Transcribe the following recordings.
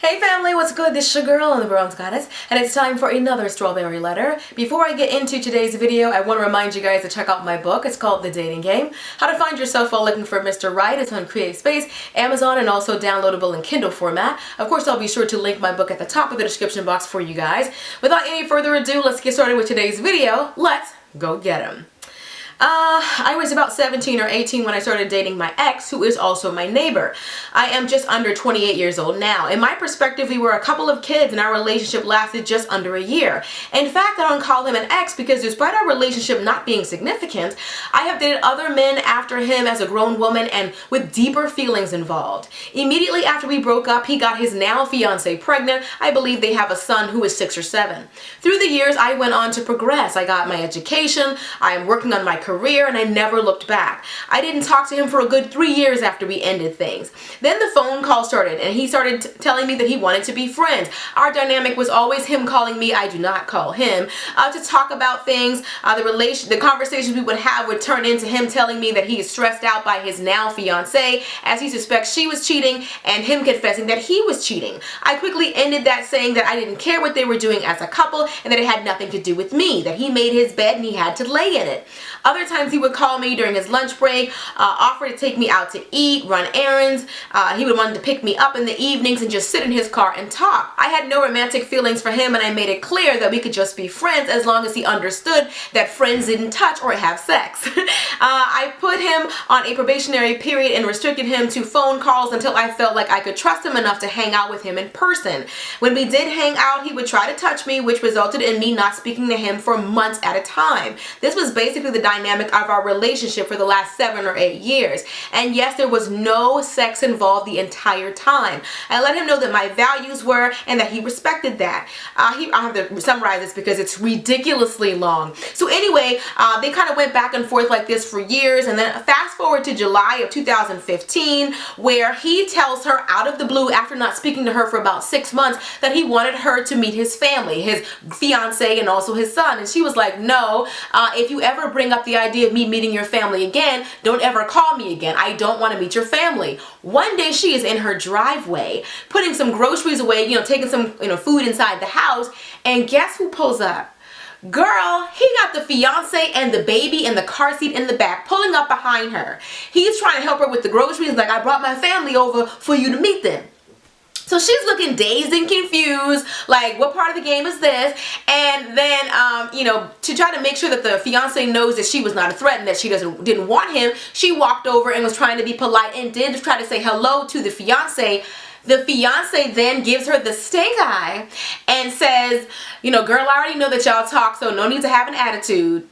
Hey family, what's good? This is your girl and the Bronze Goddess, and it's time for another strawberry letter. Before I get into today's video, I want to remind you guys to check out my book. It's called The Dating Game: How to Find Yourself While Looking for Mr. Right. It's on CreateSpace, Amazon, and also downloadable in Kindle format. Of course, I'll be sure to link my book at the top of the description box for you guys. Without any further ado, let's get started with today's video. Let's go get 'em. I was about 17 or 18 when I started dating my ex, who is also my neighbor. I am just under 28 years old now. In my perspective, we were a couple of kids and our relationship lasted just under a year. In fact, I don't call him an ex because despite our relationship not being significant, I have dated other men after him as a grown woman and with deeper feelings involved. Immediately after we broke up, he got his now fiance pregnant. I believe they have a son who is 6 or 7. Through the years, I went on to progress. I got my education, I am working on my career, and I never looked back. I didn't talk to him for a good 3 years after we ended things. Then the phone call started and he started telling me that he wanted to be friends. Our dynamic was always him calling me, I do not call him, to talk about things. The conversations we would have would turn into him telling me that he is stressed out by his now fiance as he suspects she was cheating and him confessing that he was cheating. I quickly ended that saying that I didn't care what they were doing as a couple and that it had nothing to do with me, that he made his bed and he had to lay in it. Other times he would call me during his lunch break, offer to take me out to eat, run errands. He would want to pick me up in the evenings and just sit in his car and talk. I had no romantic feelings for him and I made it clear that we could just be friends as long as he understood that friends didn't touch or have sex. I put him on a probationary period and restricted him to phone calls until I felt like I could trust him enough to hang out with him in person. When we did hang out, he would try to touch me, which resulted in me not speaking to him for months at a time. This was basically the dynamic of our relationship for the last 7 or 8 years. And yes, there was no sex involved the entire time. I let him know that my values were and that he respected that. I have to summarize this because it's ridiculously long. So anyway, they kind of went back and forth like this for years, and then fast forward to July of 2015 where he tells her out of the blue after not speaking to her for about 6 months that he wanted her to meet his family, his fiance and also his son. And she was like, no, if you ever bring up the idea of me meeting your family again, don't ever call me again. I don't want to meet your family. One day she is in her driveway putting some groceries away, taking some food inside the house, and guess who pulls up? Girl, he got the fiance and the baby in the car seat in the back, pulling up behind her. He's trying to help her with the groceries, like, I brought my family over for you to meet them. So she's looking dazed and confused, like, what part of the game is this? And then, to try to make sure that the fiance knows that she was not a threat and that she didn't want him, she walked over and was trying to be polite and did try to say hello to the fiance. The fiance then gives her the stink eye and says, girl, I already know that y'all talk, so no need to have an attitude.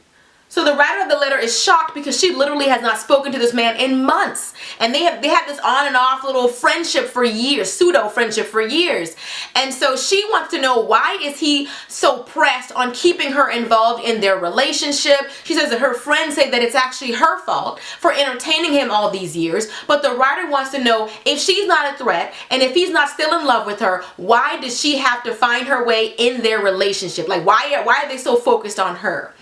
So the writer of the letter is shocked because she literally has not spoken to this man in months. And they had this on and off little friendship for years, pseudo friendship for years. And so she wants to know, why is he so pressed on keeping her involved in their relationship? She says that her friends say that it's actually her fault for entertaining him all these years. But the writer wants to know, if she's not a threat and if he's not still in love with her, why does she have to find her way in their relationship? Like, why are they so focused on her?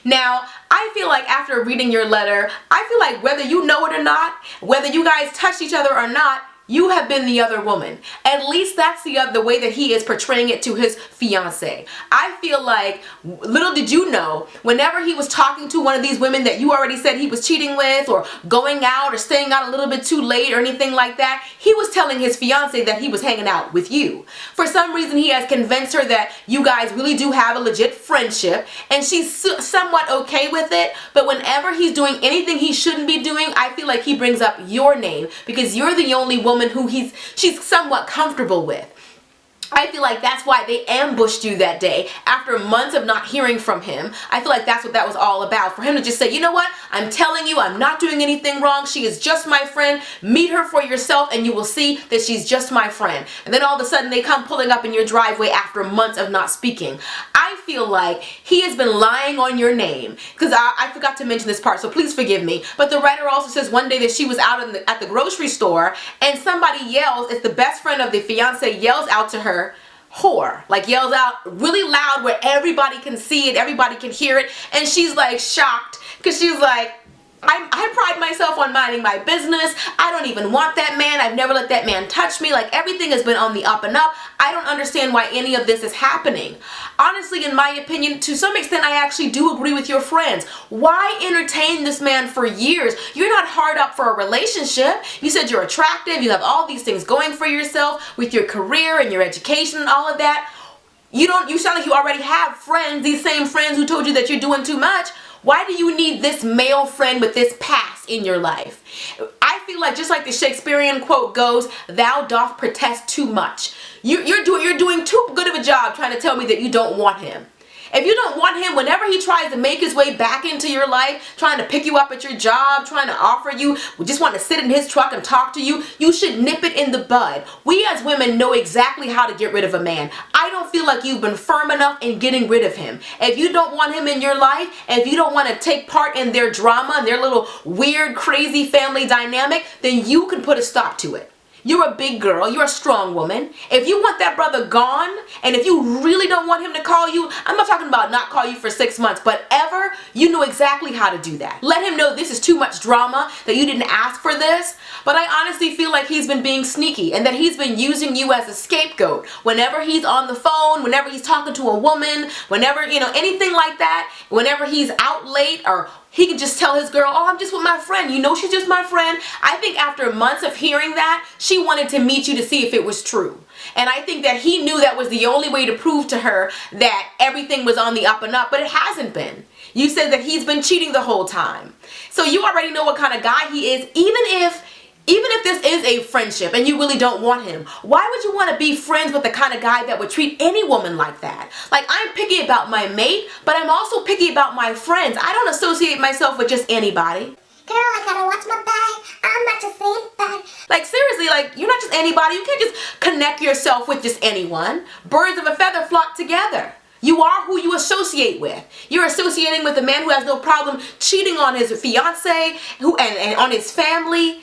Now, I feel like after reading your letter, I feel like whether you know it or not, whether you guys touched each other or not, you have been the other woman. At least that's the way that he is portraying it to his fiance. I feel like, little did you know, whenever he was talking to one of these women that you already said he was cheating with, or going out or staying out a little bit too late or anything like that, he was telling his fiance that he was hanging out with you. For some reason, he has convinced her that you guys really do have a legit friendship, and she's somewhat okay with it. But whenever he's doing anything he shouldn't be doing, I feel like he brings up your name because you're the only woman who she's somewhat comfortable with. I feel like that's why they ambushed you that day after months of not hearing from him. I feel like that's what that was all about. For him to just say, you know what? I'm telling you, I'm not doing anything wrong. She is just my friend. Meet her for yourself and you will see that she's just my friend. And then all of a sudden they come pulling up in your driveway after months of not speaking. I feel like he has been lying on your name, because I forgot to mention this part, so please forgive me. But the writer also says one day that she was out at the grocery store and somebody yells, it's the best friend of the fiance, yells out to her, whore, like yells out really loud where everybody can see it, everybody can hear it, and she's like shocked because she's like, I pride myself on minding my business. I don't even want that man. I've never let that man touch me. Like, everything has been on the up and up. I don't understand why any of this is happening. Honestly, in my opinion, to some extent, I actually do agree with your friends. Why entertain this man for years? You're not hard up for a relationship. You said you're attractive. You have all these things going for yourself with your career and your education and all of that. You sound like you already have friends, these same friends who told you that you're doing too much. Why do you need this male friend with this past in your life? I feel like, just like the Shakespearean quote goes, thou doth protest too much. You're doing too good of a job trying to tell me that you don't want him. If you don't want him, whenever he tries to make his way back into your life, trying to pick you up at your job, trying to offer you, we just want to sit in his truck and talk to you, you should nip it in the bud. We as women know exactly how to get rid of a man. I don't feel like you've been firm enough in getting rid of him. If you don't want him in your life, if you don't want to take part in their drama and their little weird, crazy family dynamic, then you can put a stop to it. You're a big girl. You're a strong woman. If you want that brother gone, and if you really don't want him to call you, I'm not talking about not call you for 6 months, but ever, you know exactly how to do that. Let him know this is too much drama, that you didn't ask for this. But I honestly feel like he's been being sneaky and that he's been using you as a scapegoat. Whenever he's on the phone, whenever he's talking to a woman, whenever, anything like that, whenever he's out late, or he could just tell his girl, oh, I'm just with my friend. You know she's just my friend. I think after months of hearing that, she wanted to meet you to see if it was true. And I think that he knew that was the only way to prove to her that everything was on the up and up, but it hasn't been. You said that he's been cheating the whole time. So you already know what kind of guy he is. Even if this is a friendship and you really don't want him, why would you want to be friends with the kind of guy that would treat any woman like that? Like, I'm picky about my mate, but I'm also picky about my friends. I don't associate myself with just anybody. Girl, I gotta watch my back. I'm not just anybody. Like, seriously, like, you're not just anybody. You can't just connect yourself with just anyone. Birds of a feather flock together. You are who you associate with. You're associating with a man who has no problem cheating on his fiance and on his family.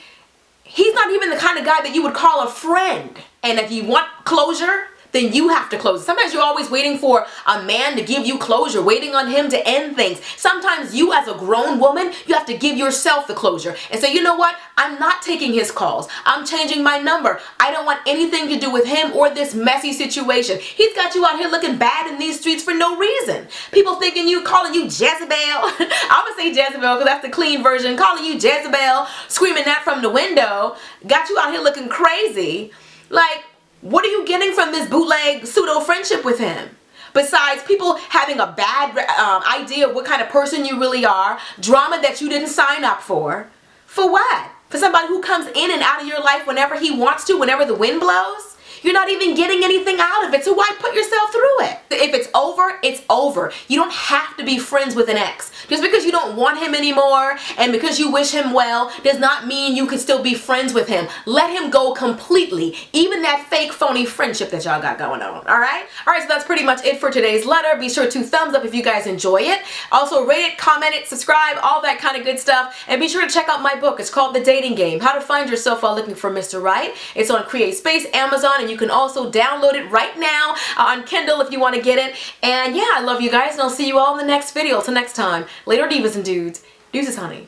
He's not even the kind of guy that you would call a friend. And if you want closure, then you have to close it. Sometimes you're always waiting for a man to give you closure, waiting on him to end things. Sometimes you, as a grown woman, you have to give yourself the closure and say, you know what? I'm not taking his calls. I'm changing my number. I don't want anything to do with him or this messy situation. He's got you out here looking bad in these streets for no reason. People calling you Jezebel. I'm gonna say Jezebel because that's the clean version. Calling you Jezebel, screaming that from the window. Got you out here looking crazy. Like, what are you getting from this bootleg pseudo friendship with him? Besides people having a bad idea of what kind of person you really are, drama that you didn't sign up for. For what? For somebody who comes in and out of your life whenever he wants to, whenever the wind blows? You're not even getting anything out of it, so why put yourself through it? If it's over, it's over. You don't have to be friends with an ex. Just because you don't want him anymore and because you wish him well does not mean you can still be friends with him. Let him go completely. Even that fake, phony friendship that y'all got going on, all right? All right, so that's pretty much it for today's letter. Be sure to thumbs up if you guys enjoy it. Also, rate it, comment it, subscribe, all that kind of good stuff. And be sure to check out my book. It's called The Dating Game, How to Find Yourself While Looking for Mr. Right. It's on CreateSpace, Amazon, and you can also download it right now on Kindle if you want to get it. And yeah, I love you guys, and I'll see you all in the next video. Till next time, later divas and dudes. Deuces, honey.